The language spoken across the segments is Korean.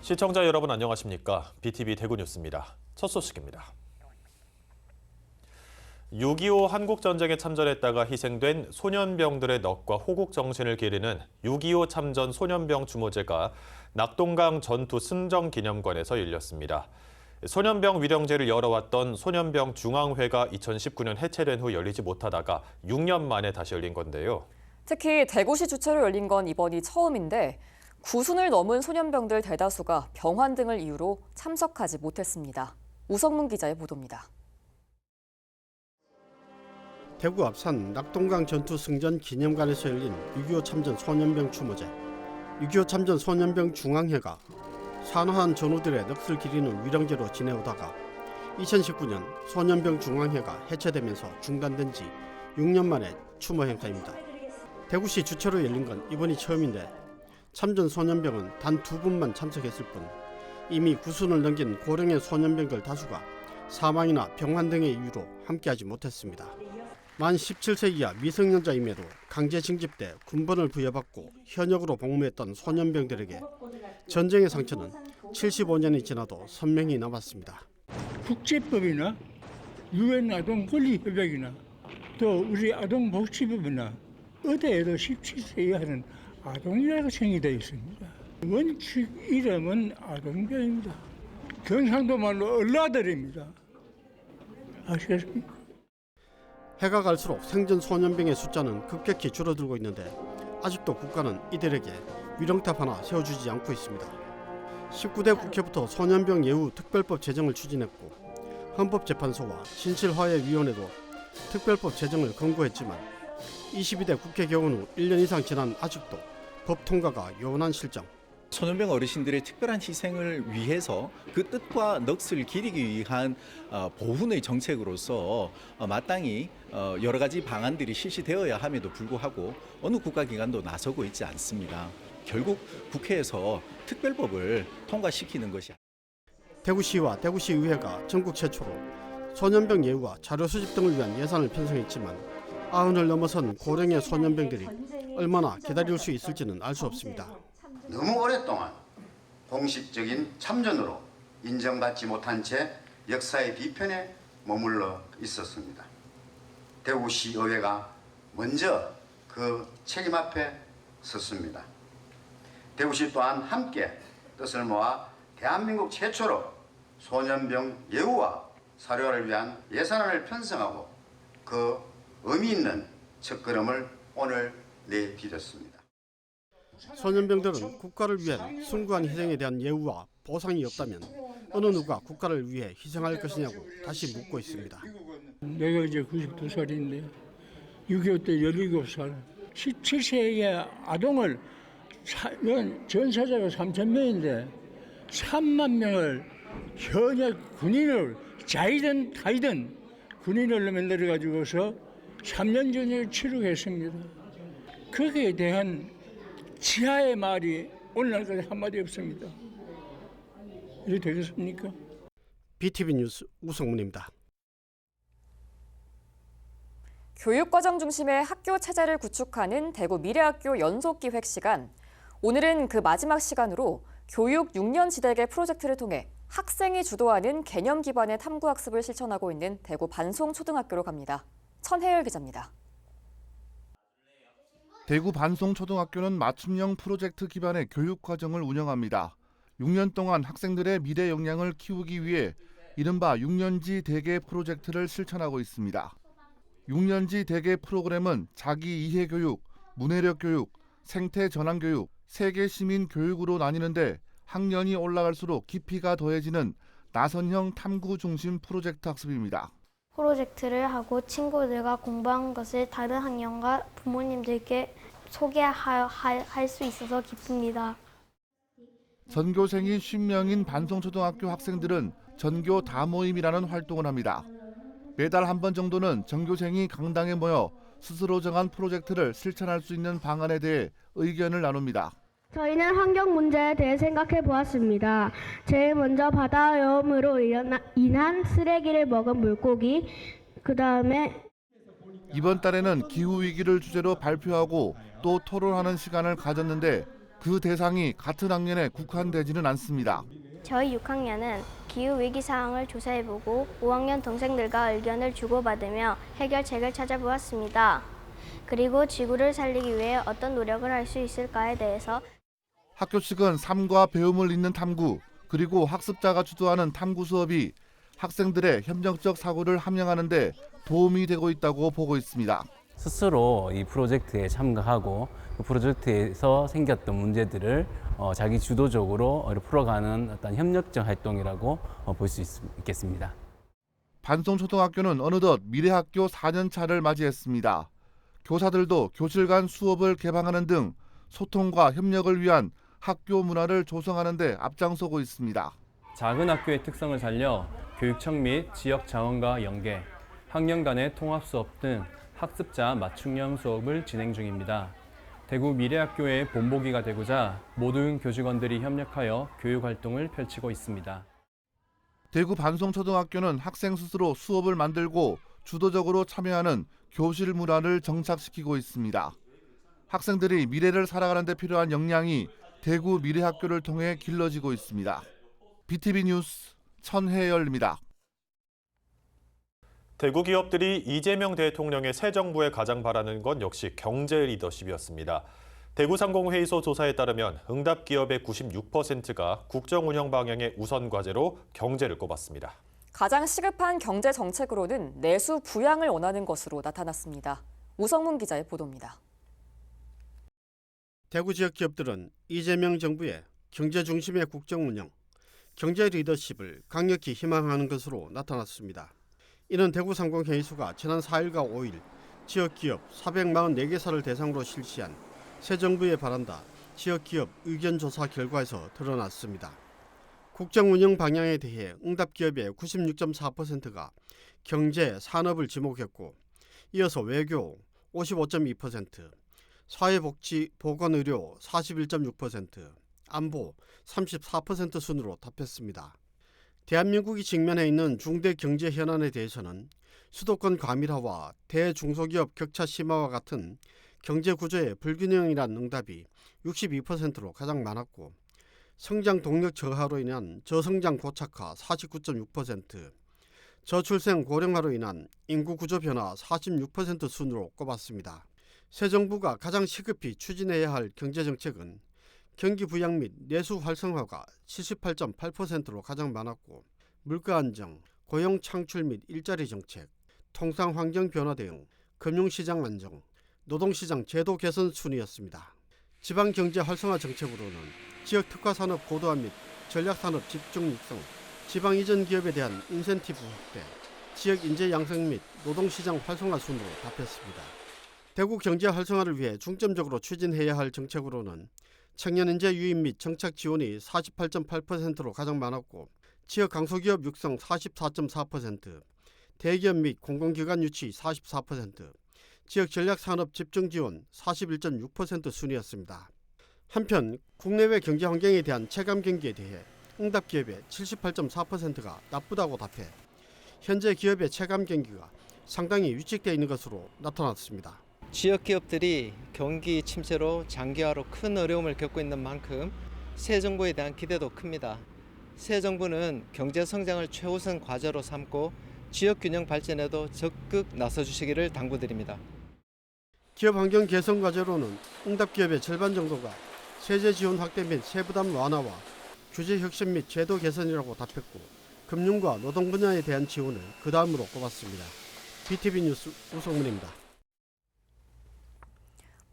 시청자 여러분 안녕하십니까? BTV 대구 뉴스입니다. 첫 소식입니다. 6.25 한국전쟁에 참전했다가 희생된 소년병들의 넋과 호국 정신을 기리는 6.25 참전 소년병 추모제가 낙동강 전투 승정기념관에서 열렸습니다. 소년병 위령제를 열어왔던 소년병 중앙회가 2019년 해체된 후 열리지 못하다가 6년 만에 다시 열린 건데요. 특히 대구시 주최로 열린 건 이번이 처음인데 구순을 넘은 소년병들 대다수가 병환 등을 이유로 참석하지 못했습니다. 우성문 기자의 보도입니다. 대구 앞산 낙동강 전투 승전 기념관에서 열린 6.25 참전 소년병 추모제. 6.25 참전 소년병 중앙회가 산화한 전우들의 넋을 기리는 위령제로 지내오다가 2019년 소년병 중앙회가 해체되면서 중단된 지 6년 만에 추모 행사입니다. 대구시 주최로 열린 건 이번이 처음인데 참전 소년병은 단 2분만 참석했을 뿐 이미 구순을 넘긴 고령의 소년병들 다수가 사망이나 병환 등의 이유로 함께하지 못했습니다. 만 17세 이하 미성년자임에도 강제 징집돼 군번을 부여받고 현역으로 복무했던 소년병들에게 전쟁의 상처는 75년이 지나도 선명히 남았습니다. 국제법이나 유엔 아동 권리 협약이나 또 우리 아동 복지법이나 어디에도 17세 이하는 아동이라고 정의되어 있습니다. 원칙 이름은 아동병입니다. 경상도 말로 얼라들입니다. 아시겠습니까? 해가 갈수록 생전 소년병의 숫자는 급격히 줄어들고 있는데 아직도 국가는 이들에게 위령탑 하나 세워주지 않고 있습니다. 19대 국회부터 소년병 예우 특별법 제정을 추진했고 헌법재판소와 신실화해위원회도 특별법 제정을 권고했지만 22대 국회 개원 후 1년 이상 지난 아직도 법 통과가 요원한 실정. 소년병 어르신들의 특별한 희생을 위해서 그 뜻과 넋을 기리기 위한 보훈의 정책으로서 마땅히 여러 가지 방안들이 실시되어야 함에도 불구하고 어느 국가기관도 나서고 있지 않습니다. 결국 국회에서 특별법을 통과시키는 것이. 대구시와 대구시의회가 전국 최초로 소년병 예우와 자료 수집 등을 위한 예산을 편성했지만 90을 넘어선 고령의 소년병들이 얼마나 기다릴 수 있을지는 알 수 없습니다. 너무 오랫동안 공식적인 참전으로 인정받지 못한 채 역사의 뒤편에 머물러 있었습니다. 대구시의회가 먼저 그 책임 앞에 섰습니다. 대구시 또한 함께 뜻을 모아 대한민국 최초로 소년병 예우와 사료를 위한 예산안을 편성하고 그 의미 있는 첫걸음을 오늘 내디뎠습니다. 소년병들은 국가를 위한 숭고한 희생에 대한 예우와 보상이 없다면 어느 누가 국가를 위해 희생할 것이냐고 다시 묻고 있습니다. 내가 이제 92살인데 6.25 때 17살 17세의 아동을 전사자가 3,000명인데 3만 명을 현역 군인을 자이든 타이든 군인을 만들어가지고서 3년 전에 치르겠습니다. 거기에 대한 지하의 말이 오늘날까지 한마디 없습니다. 이렇게 되겠습니까? BTV 뉴스 우성문입니다. 교육과정 중심의 학교 체제를 구축하는 대구 미래학교 연속기획 시간. 오늘은 그 마지막 시간으로 교육 6년 지대계 프로젝트를 통해 학생이 주도하는 개념 기반의 탐구학습을 실천하고 있는 대구 반송초등학교로 갑니다. 천혜열 기자입니다. 대구 반송초등학교는 맞춤형 프로젝트 기반의 교육과정을 운영합니다. 6년 동안 학생들의 미래 역량을 키우기 위해 이른바 6년지 대계 프로젝트를 실천하고 있습니다. 6년지 대계 프로그램은 자기 이해 교육, 문해력 교육, 생태 전환 교육, 세계 시민 교육으로 나뉘는데 학년이 올라갈수록 깊이가 더해지는 나선형 탐구 중심 프로젝트 학습입니다. 프로젝트를 하고 친구들과 공부한 것을 다른 학년과 부모님들께 소개할 수 있어서 기쁩니다. 전교생이 50명인 반송초등학교 학생들은 전교 다모임이라는 활동을 합니다. 매달 한 번 정도는 전교생이 강당에 모여 스스로 정한 프로젝트를 실천할 수 있는 방안에 대해 의견을 나눕니다. 저희는 환경 문제에 대해 생각해 보았습니다. 제일 먼저 바다오염으로 인한 쓰레기를 먹은 물고기, 그 다음에 이번 달에는 기후위기를 주제로 발표하고 또 토론하는 시간을 가졌는데 그 대상이 같은 학년에 국한되지는 않습니다. 저희 6학년은 기후위기 상황을 조사해보고 5학년 동생들과 의견을 주고받으며 해결책을 찾아보았습니다. 그리고 지구를 살리기 위해 어떤 노력을 할 수 있을까에 대해서 학교 측은 삶과 배움을 잇는 탐구, 그리고 학습자가 주도하는 탐구 수업이 학생들의 협력적 사고를 함양하는 데 도움이 되고 있다고 보고 있습니다. 스스로 이 프로젝트에 참가하고 그 프로젝트에서 생겼던 문제들을 자기 주도적으로 풀어가는 어떤 협력적 활동이라고 볼 수 있겠습니다. 반송초등학교는 어느덧 미래학교 4년 차를 맞이했습니다. 교사들도 교실 간 수업을 개방하는 등 소통과 협력을 위한 학교 문화를 조성하는 데 앞장서고 있습니다. 작은 학교의 특성을 살려 교육청 및 지역 자원과 연계, 학년 간의 통합 수업 등 학습자 맞춤형 수업을 진행 중입니다. 대구 미래학교의 본보기가 되고자 모든 교직원들이 협력하여 교육 활동을 펼치고 있습니다. 대구 반송초등학교는 학생 스스로 수업을 만들고 주도적으로 참여하는 교실 문화를 정착시키고 있습니다. 학생들이 미래를 살아가는 데 필요한 역량이 대구 미래학교를 통해 길러지고 있습니다. BTV 뉴스 천혜열입니다. 대구 기업들이 이재명 대통령의 새 정부에 가장 바라는 건 역시 경제 리더십이었습니다. 대구상공회의소 조사에 따르면 응답 기업의 96%가 국정 운영 방향의 우선 과제로 경제를 꼽았습니다. 가장 시급한 경제 정책으로는 내수 부양을 원하는 것으로 나타났습니다. 우성문 기자의 보도입니다. 대구 지역 기업들은 이재명 정부의 경제 중심의 국정 운영, 경제 리더십을 강력히 희망하는 것으로 나타났습니다. 이는 대구상공회의소가 지난 4일과 5일 지역 기업 444개사를 대상으로 실시한 새 정부에 바란다 지역 기업 의견 조사 결과에서 드러났습니다. 국정 운영 방향에 대해 응답 기업의 96.4%가 경제, 산업을 지목했고 이어서 외교 55.2%, 사회복지, 보건의료 41.6%, 안보 34% 순으로 답했습니다. 대한민국이 직면해 있는 중대 경제 현안에 대해서는 수도권 과밀화와 대중소기업 격차 심화와 같은 경제 구조의 불균형이란 응답이 62%로 가장 많았고 성장 동력 저하로 인한 저성장 고착화 49.6%, 저출생 고령화로 인한 인구 구조 변화 46% 순으로 꼽았습니다. 새 정부가 가장 시급히 추진해야 할 경제정책은 경기 부양 및 내수 활성화가 78.8%로 가장 많았고 물가 안정, 고용 창출 및 일자리 정책, 통상 환경 변화 대응, 금융시장 안정, 노동시장 제도 개선 순이었습니다. 지방 경제 활성화 정책으로는 지역 특화 산업 고도화 및 전략 산업 집중 육성, 지방 이전 기업에 대한 인센티브 확대, 지역 인재 양성 및 노동시장 활성화 순으로 답했습니다. 대구 경제 활성화를 위해 중점적으로 추진해야 할 정책으로는 청년 인재 유입 및 정착 지원이 48.8%로 가장 많았고 지역 강소기업 육성 44.4%, 대기업 및 공공기관 유치 44%, 지역 전략산업 집중 지원 41.6% 순이었습니다. 한편 국내외 경제 환경에 대한 체감 경기에 대해 응답 기업의 78.4%가 나쁘다고 답해 현재 기업의 체감 경기가 상당히 위축되어 있는 것으로 나타났습니다. 지역 기업들이 경기 침체로 장기화로 큰 어려움을 겪고 있는 만큼 새 정부에 대한 기대도 큽니다. 새 정부는 경제 성장을 최우선 과제로 삼고 지역 균형 발전에도 적극 나서주시기를 당부드립니다. 기업 환경 개선 과제로는 응답 기업의 절반 정도가 세제 지원 확대 및 세부담 완화와 규제 혁신 및 제도 개선이라고 답했고 금융과 노동 분야에 대한 지원을 그 다음으로 꼽았습니다. BTV 뉴스 우성문입니다.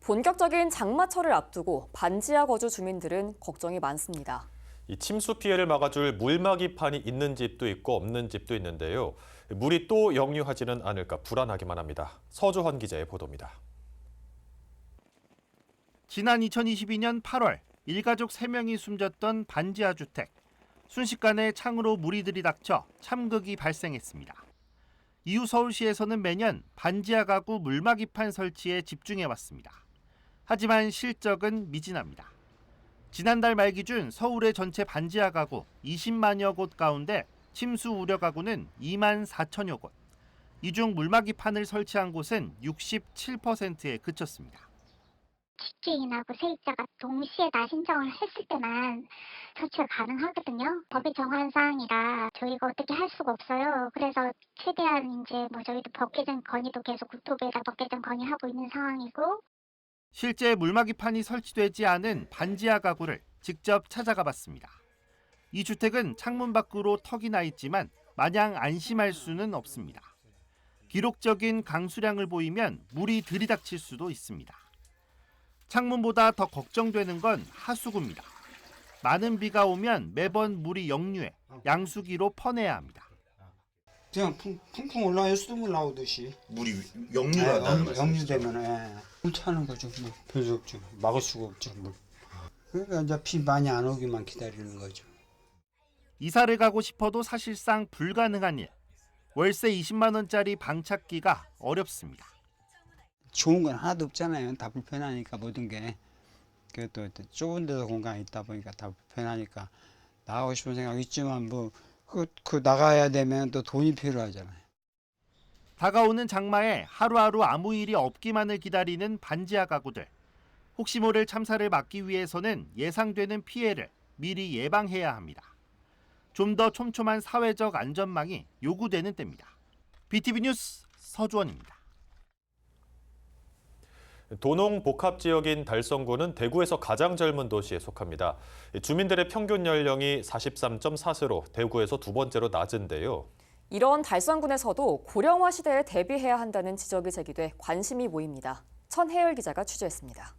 본격적인 장마철을 앞두고 반지하 거주 주민들은 걱정이 많습니다. 이 침수 피해를 막아줄 물막이판이 있는 집도 있고 없는 집도 있는데요. 물이 또 역류하지는 않을까 불안하기만 합니다. 서주환 기자의 보도입니다. 지난 2022년 8월 일가족 3명이 숨졌던 반지하 주택. 순식간에 창으로 물이 들이닥쳐 참극이 발생했습니다. 이후 서울시에서는 매년 반지하 가구 물막이판 설치에 집중해왔습니다. 하지만 실적은 미진합니다. 지난달 말 기준 서울의 전체 반지하 가구 20만여 곳 가운데 침수 우려 가구는 2만 4천여 곳. 이 중 물막이판을 설치한 곳은 67%에 그쳤습니다. 집주인하고 세입자가 동시에 다 신청을 했을 때만 설치가 가능하거든요. 법이 정한 사항이라 저희가 어떻게 할 수가 없어요. 그래서 최대한 이제 저희도 법 개정 건의도 계속 국토부에다 법 개정 건의하고 있는 상황이고. 실제 물막이판이 설치되지 않은 반지하 가구를 직접 찾아가 봤습니다. 이 주택은 창문 밖으로 턱이 나 있지만 마냥 안심할 수는 없습니다. 기록적인 강수량을 보이면 물이 들이닥칠 수도 있습니다. 창문보다 더 걱정되는 건 하수구입니다. 많은 비가 오면 매번 물이 역류해 양수기로 퍼내야 합니다. 그냥 쿵쿵 올라와요. 수돗물 나오듯이. 물이 역류한다는 말씀이시죠? 역류되면 물 차는 거죠. 뭐 별수 없죠. 막을 수가 없죠. 물. 그러니까 이제 비 많이 안 오기만 기다리는 거죠. 이사를 가고 싶어도 사실상 불가능한 일. 월세 20만 원짜리 방 찾기가 어렵습니다. 좋은 건 하나도 없잖아요. 다 불편하니까 모든 게. 그래도 좁은 데서 공간이 있다 보니까 다 불편하니까 나가고 싶은 생각 있지만 그 나가야 되면 또 돈이 필요하잖아요. 다가오는 장마에 하루하루 아무 일이 없기만을 기다리는 반지하 가구들. 혹시 모를 참사를 막기 위해서는 예상되는 피해를 미리 예방해야 합니다. 좀 더 촘촘한 사회적 안전망이 요구되는 때입니다. BTV 뉴스 서주원입니다. 도농 복합 지역인 달성군은 대구에서 가장 젊은 도시에 속합니다. 주민들의 평균 연령이 43.4세로 대구에서 두 번째로 낮은데요. 이런 달성군에서도 고령화 시대에 대비해야 한다는 지적이 제기돼 관심이 모입니다. 천혜열 기자가 취재했습니다.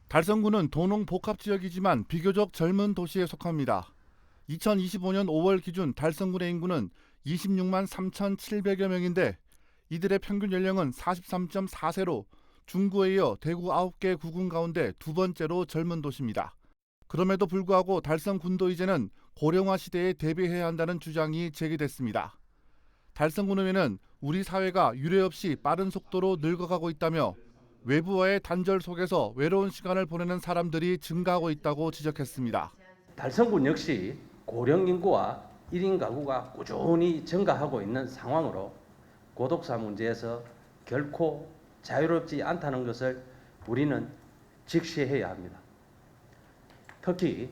달성군은 도농 복합 지역이지만 비교적 젊은 도시에 속합니다. 2025년 5월 기준 달성군의 인구는 26만 3,700여 명인데 이들의 평균 연령은 43.4세로 중구에 이어 대구 9개 구군 가운데 두 번째로 젊은 도시입니다. 그럼에도 불구하고 달성군도 이제는 고령화 시대에 대비해야 한다는 주장이 제기됐습니다. 달성군의회는 우리 사회가 유례없이 빠른 속도로 늙어가고 있다며 외부와의 단절 속에서 외로운 시간을 보내는 사람들이 증가하고 있다고 지적했습니다. 달성군 역시 고령 인구와 1인 가구가 꾸준히 증가하고 있는 상황으로 고독사 문제에서 결코 자유롭지 않다는 것을 우리는 직시해야 합니다. 특히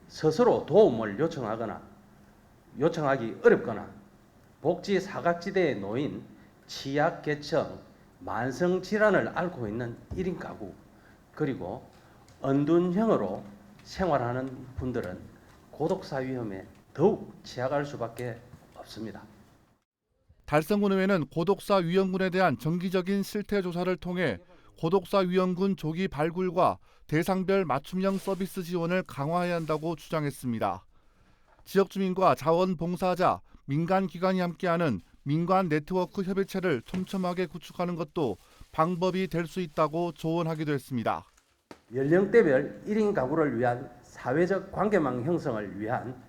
스스로 도움을 요청하기 어렵거나 복지 사각지대에 놓인 취약계층, 만성질환을 앓고 있는 1인 가구, 그리고 은둔형으로 생활하는 분들은 고독사 위험에 더욱 취약할 수밖에 없습니다. 달성군의회는 고독사 위험군에 대한 정기적인 실태 조사를 통해 고독사 위험군 조기 발굴과 대상별 맞춤형 서비스 지원을 강화해야 한다고 주장했습니다. 지역 주민과 자원봉사자, 민간기관이 함께하는 민관 네트워크 협의체를 촘촘하게 구축하는 것도 방법이 될 수 있다고 조언하기도 했습니다. 연령대별 1인 가구를 위한 사회적 관계망 형성을 위한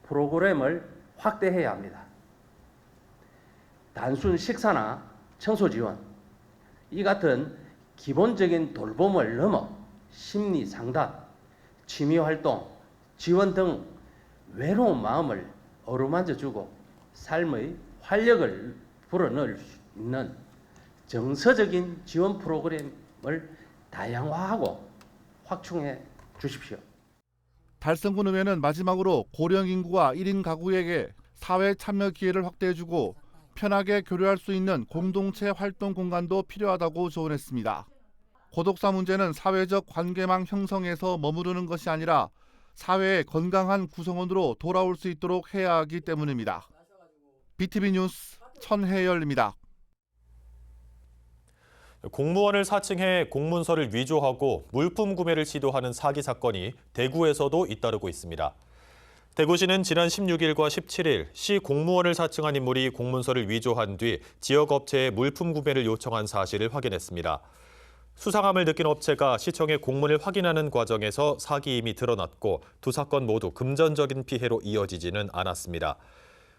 프로그램을 확대해야 합니다. 단순 식사나 청소 지원, 이 같은 기본적인 돌봄을 넘어 심리 상담, 취미 활동, 지원 등 외로운 마음을 어루만져주고 삶의 활력을 불어넣을 수 있는 정서적인 지원 프로그램을 다양화하고 확충해 주십시오. 달성군 의회는 마지막으로 고령 인구와 1인 가구에게 사회 참여 기회를 확대해주고 편하게 교류할 수 있는 공동체 활동 공간도 필요하다고 조언했습니다. 고독사 문제는 사회적 관계망 형성에서 머무르는 것이 아니라 사회의 건강한 구성원으로 돌아올 수 있도록 해야 하기 때문입니다. BTV 뉴스 천혜열입니다. 공무원을 사칭해 공문서를 위조하고 물품 구매를 시도하는 사기 사건이 대구에서도 잇따르고 있습니다. 대구시는 지난 16일과 17일 시 공무원을 사칭한 인물이 공문서를 위조한 뒤 지역 업체에 물품 구매를 요청한 사실을 확인했습니다. 수상함을 느낀 업체가 시청에 공문을 확인하는 과정에서 사기임이 드러났고 두 사건 모두 금전적인 피해로 이어지지는 않았습니다.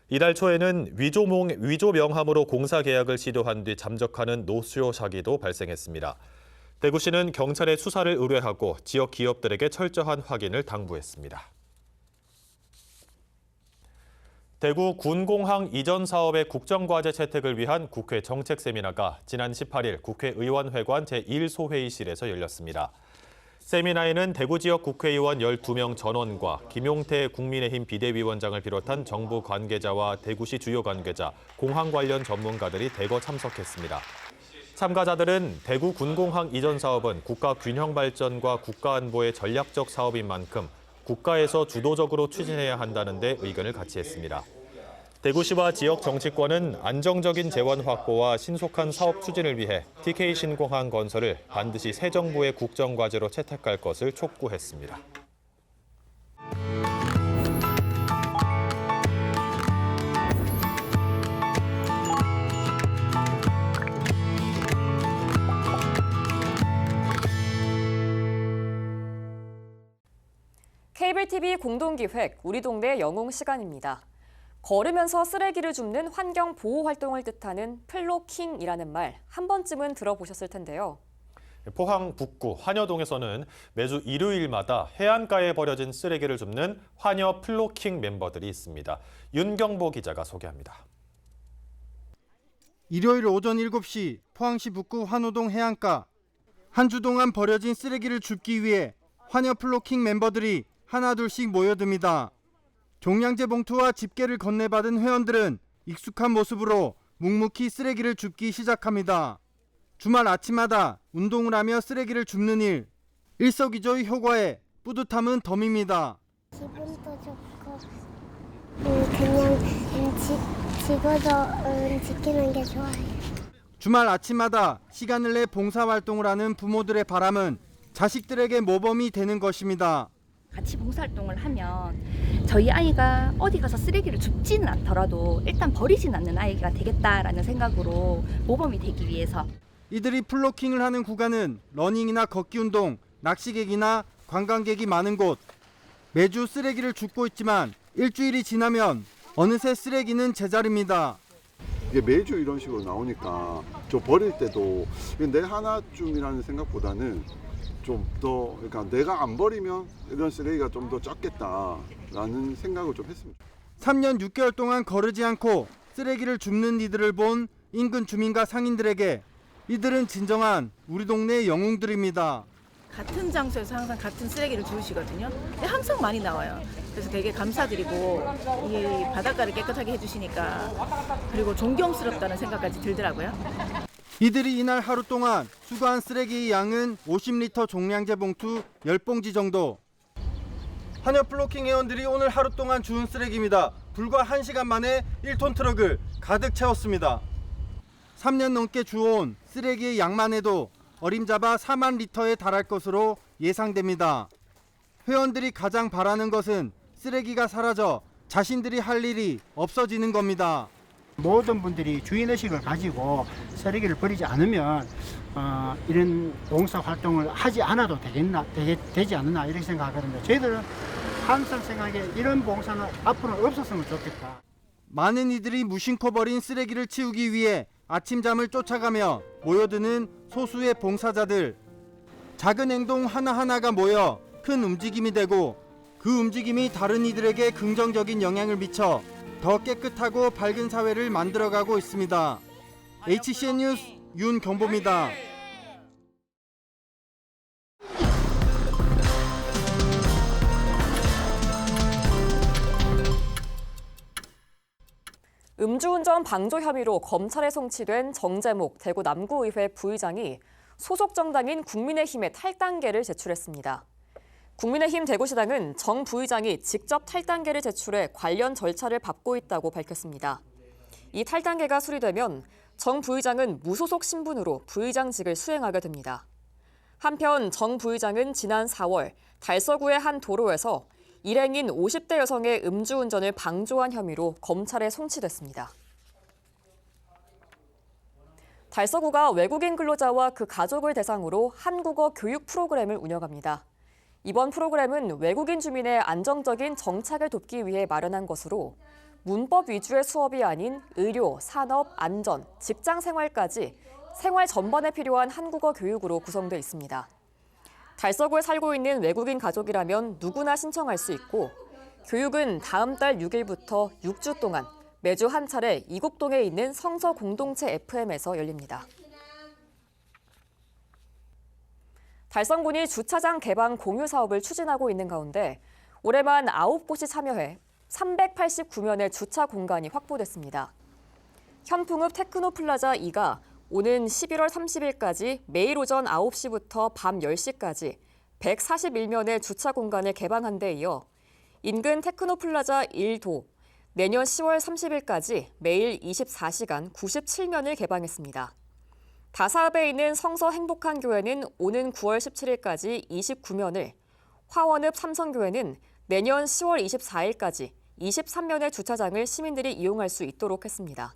이달 초에는 위조 명함으로 공사 계약을 시도한 뒤 잠적하는 노쇼 사기도 발생했습니다. 대구시는 경찰에 수사를 의뢰하고 지역 기업들에게 철저한 확인을 당부했습니다. 대구 군공항 이전 사업의 국정과제 채택을 위한 국회 정책 세미나가 지난 18일 국회의원회관 제1소회의실에서 열렸습니다. 세미나에는 대구 지역 국회의원 12명 전원과 김용태 국민의힘 비대위원장을 비롯한 정부 관계자와 대구시 주요 관계자, 공항 관련 전문가들이 대거 참석했습니다. 참가자들은 대구 군공항 이전 사업은 국가 균형 발전과 국가 안보의 전략적 사업인 만큼 국가에서 주도적으로 추진해야 한다는 데 의견을 같이 했습니다. 대구시와 지역 정치권은 안정적인 재원 확보와 신속한 사업 추진을 위해 TK 신공항 건설을 반드시 새 정부의 국정과제로 채택할 것을 촉구했습니다. 케이블 TV 공동기획 우리 동네 영웅 시간입니다. 걸으면서 쓰레기를 줍는 환경 보호 활동을 뜻하는 플로킹이라는 말 한 번쯤은 들어보셨을 텐데요. 포항 북구 환여동에서는 매주 일요일마다 해안가에 버려진 쓰레기를 줍는 환여 플로킹 멤버들이 있습니다. 윤경보 기자가 소개합니다. 일요일 오전 7시 포항시 북구 환호동 해안가. 한 주 동안 버려진 쓰레기를 줍기 위해 환여 플로킹 멤버들이 하나둘씩 모여듭니다. 종량제 봉투와 집게를 건네받은 회원들은 익숙한 모습으로 묵묵히 쓰레기를 줍기 시작합니다. 주말 아침마다 운동을 하며 쓰레기를 줍는 일. 일석이조의 효과에 뿌듯함은 덤입니다. 기분도 좋고 그냥 지구도 지키는 게 좋아요. 주말 아침마다 시간을 내 봉사활동을 하는 부모들의 바람은 자식들에게 모범이 되는 것입니다. 같이 봉사활동을 하면 저희 아이가 어디 가서 쓰레기를 줍지는 않더라도 일단 버리진 않는 아이가 되겠다라는 생각으로 모범이 되기 위해서. 이들이 플로킹을 하는 구간은 러닝이나 걷기 운동, 낚시객이나 관광객이 많은 곳. 매주 쓰레기를 줍고 있지만 일주일이 지나면 어느새 쓰레기는 제자리입니다. 이게 매주 이런 식으로 나오니까 저 버릴 때도 내 하나쯤이라는 생각보다는 좀 더 그러니까 내가 안 버리면 이런 쓰레기가 좀 더 적겠다라는 생각을 좀 했습니다. 3년 6개월 동안 거르지 않고 쓰레기를 줍는 이들을 본 인근 주민과 상인들에게 이들은 진정한 우리 동네 영웅들입니다. 같은 장소에서 항상 같은 쓰레기를 주우시거든요. 항상 많이 나와요. 그래서 되게 감사드리고 이 바닷가를 깨끗하게 해주시니까 그리고 존경스럽다는 생각까지 들더라고요. 이들이 이날 하루 동안 수거한 쓰레기의 양은 50리터 종량제 봉투 10봉지 정도. 환여 플로킹 회원들이 오늘 하루 동안 주운 쓰레기입니다. 불과 1시간 만에 1톤 트럭을 가득 채웠습니다. 3년 넘게 주워온 쓰레기의 양만 해도 어림잡아 4만 리터에 달할 것으로 예상됩니다. 회원들이 가장 바라는 것은 쓰레기가 사라져 자신들이 할 일이 없어지는 겁니다. 모든 분들이 주인의식을 가지고 쓰레기를 버리지 않으면 이런 봉사활동을 하지 않아도 되지 않나 이렇게 생각하거든요. 저희들은 항상 생각해 이런 봉사는 앞으로는 없었으면 좋겠다. 많은 이들이 무심코 버린 쓰레기를 치우기 위해 아침잠을 쫓아가며 모여드는 소수의 봉사자들. 작은 행동 하나하나가 모여 큰 움직임이 되고 그 움직임이 다른 이들에게 긍정적인 영향을 미쳐 더 깨끗하고 밝은 사회를 만들어가고 있습니다. HCN 뉴스 윤경보입니다. 음주운전 방조 혐의로 검찰에 송치된 정재목 대구 남구의회 부의장이 소속 정당인 국민의힘에 탈당계를 제출했습니다. 국민의힘 대구시당은 정 부의장이 직접 탈당계를 제출해 관련 절차를 밟고 있다고 밝혔습니다. 이 탈당계가 수리되면 정 부의장은 무소속 신분으로 부의장직을 수행하게 됩니다. 한편 정 부의장은 지난 4월 달서구의 한 도로에서 일행인 50대 여성의 음주운전을 방조한 혐의로 검찰에 송치됐습니다. 달서구가 외국인 근로자와 그 가족을 대상으로 한국어 교육 프로그램을 운영합니다. 이번 프로그램은 외국인 주민의 안정적인 정착을 돕기 위해 마련한 것으로 문법 위주의 수업이 아닌 의료, 산업, 안전, 직장 생활까지 생활 전반에 필요한 한국어 교육으로 구성돼 있습니다. 달서구에 살고 있는 외국인 가족이라면 누구나 신청할 수 있고 교육은 다음 달 6일부터 6주 동안 매주 한 차례 이곡동에 있는 성서 공동체 FM에서 열립니다. 달성군이 주차장 개방 공유 사업을 추진하고 있는 가운데 올해만 9곳이 참여해 389면의 주차 공간이 확보됐습니다. 현풍읍 테크노플라자 2가 오는 11월 30일까지 매일 오전 9시부터 밤 10시까지 141면의 주차 공간을 개방한 데 이어 인근 테크노플라자 1도 내년 10월 30일까지 매일 24시간 97면을 개방했습니다. 다사읍에 있는 성서 행복한 교회는 오는 9월 17일까지 29면을, 화원읍 삼성교회는 내년 10월 24일까지 23면의 주차장을 시민들이 이용할 수 있도록 했습니다.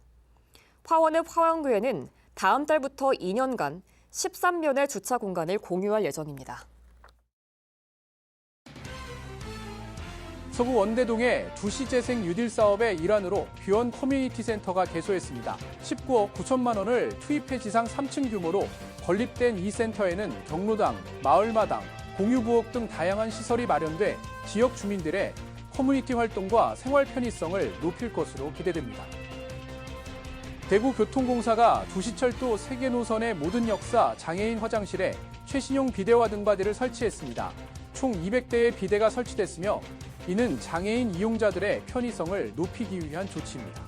화원읍 화원교회는 다음 달부터 2년간 13면의 주차 공간을 공유할 예정입니다. 서구 원대동의 도시재생 뉴딜 사업의 일환으로 뷰원 커뮤니티 센터가 개소했습니다. 19억 9천만 원을 투입해 지상 3층 규모로 건립된 이 센터에는 경로당, 마을마당, 공유부엌 등 다양한 시설이 마련돼 지역 주민들의 커뮤니티 활동과 생활 편의성을 높일 것으로 기대됩니다. 대구교통공사가 도시철도 세계 노선의 모든 역사 장애인 화장실에 최신형 비데와 등받이를 설치했습니다. 총 200대의 비데가 설치됐으며 이는 장애인 이용자들의 편의성을 높이기 위한 조치입니다.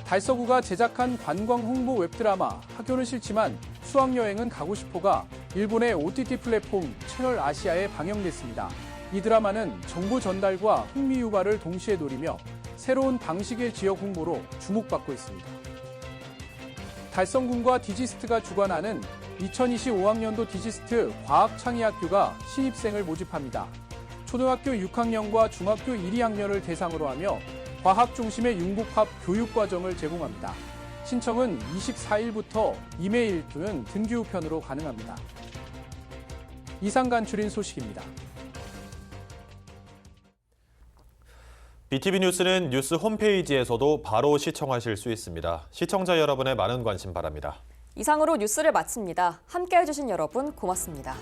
달서구가 제작한 관광 홍보 웹드라마 학교는 싫지만 수학여행은 가고 싶어가 일본의 OTT 플랫폼 채널 아시아에 방영됐습니다. 이 드라마는 정보 전달과 흥미 유발을 동시에 노리며 새로운 방식의 지역 홍보로 주목받고 있습니다. 달성군과 디지스트가 주관하는 2025학년도 디지스트 과학창의학교가 신입생을 모집합니다. 초등학교 6학년과 중학교 1, 2학년을 대상으로 하며 과학 중심의 융복합 교육과정을 제공합니다. 신청은 24일부터 이메일 또는 등기 우편으로 가능합니다. 이상 간추린 소식입니다. BTV 뉴스는 뉴스 홈페이지에서도 바로 시청하실 수 있습니다. 시청자 여러분의 많은 관심 바랍니다. 이상으로 뉴스를 마칩니다. 함께해 주신 여러분 고맙습니다.